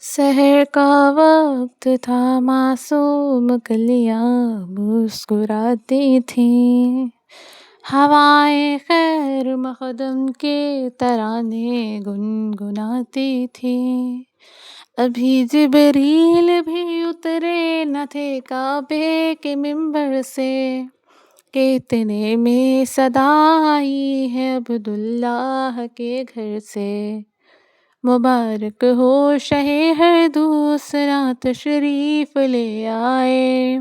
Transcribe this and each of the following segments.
سحر کا وقت تھا، معصوم کلیاں مسکراتی تھیں، ہوائیں خیر مقدم کے ترانے گنگناتی تھیں۔ ابھی جبریل بھی اترے نہ تھے کعبے کے منبر سے، کہ اتنے میں صدا آئی ہے عبداللہ کے گھر سے۔ مبارک ہو شہ ہر دوسرا تشریف لے آئے،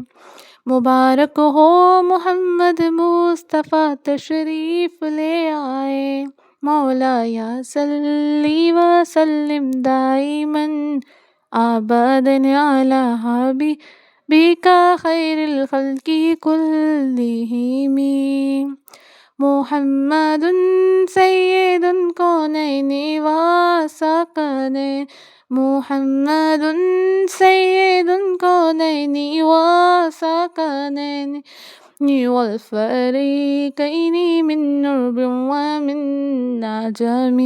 مبارک ہو محمد مصطفیٰ تشریف لے آئے۔ مولا یا صلی وسلم دائما ابدا علی حبیبک خیر الخلق کلہم، محمد سید الکونین وثقلین، محمد سید الکونین وثقلین والفریقین من عرب ومن عجم۔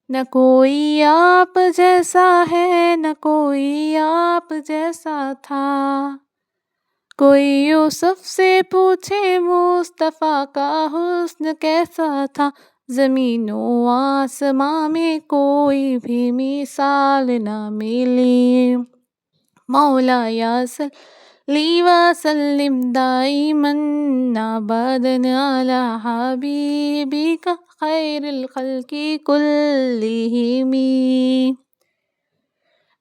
نہ کوئی آپ جیسا ہے، نہ کوئی آپ جیسا تھا، کوئی یوسف سے پوچھے مصطفیٰ کا حسن کیسا تھا۔ زمین و آسماں میں کوئی بھی مثال نہ ملی، مولا یا صلی وسلم دائما ابدا علی حبیبک خیر الخلق کلہم۔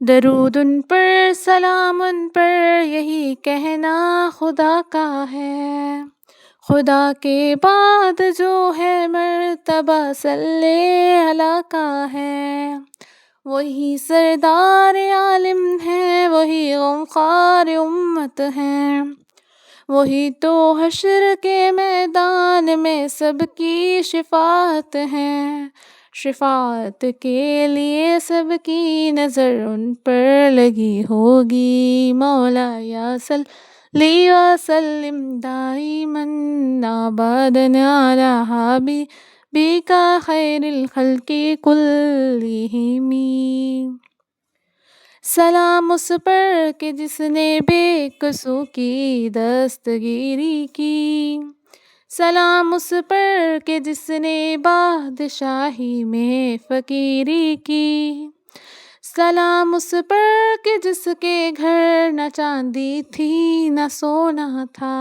درود ان پر، سلام ان پر، یہی کہنا خدا کا ہے۔ خدا کے بعد جو ہے مرتبہ صلی اللہ کا ہے، وہی سردار عالم ہے، وہی غمخوار امت ہے، وہی تو حشر کے میدان میں سب کی شفاعت ہے۔ شفاعت کے لیے سب کی نظر ان پر لگی ہوگی، مولا یا صلی وسلم دائما ابدا علی حبیبک خیر الخلق کلہم۔ سلام اس پر کہ جس نے بے قصوں کی دستگیری کی، سلام اس پر کہ جس نے بادشاہی میں فقیری کی، سلام اس پر کہ جس کے گھر نہ چاندی تھی نہ سونا تھا،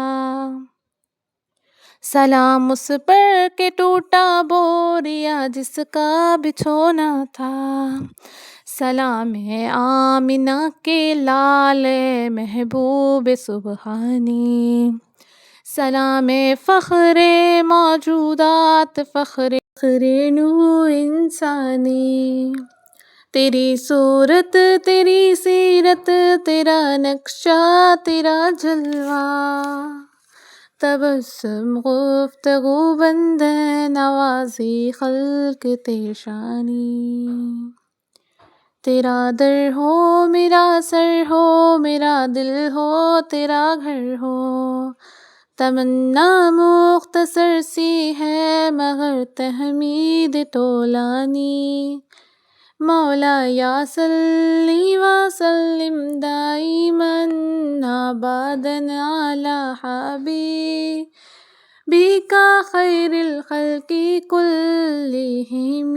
سلام اس پر کہ ٹوٹا بوریا جس کا بچھونا تھا، سلام ہے آمنہ کے لال محبوب سبحانی، سلام ہے فخر موجودات، فخر نوع انسانی۔ تیری صورت، تیری سیرت، تیرا نقشہ، تیرا جلوہ، تبسم گفتگو بند نوازی خلق تیری شانی۔ تیرا در ہو میرا سر ہو، میرا دل ہو تیرا گھر ہو، تمنا مختصر سی ہے مگر تحمید طولانی، مولا یا صلی وسلم دائما ابدا علی حبیبک خیر الخلق کلہم۔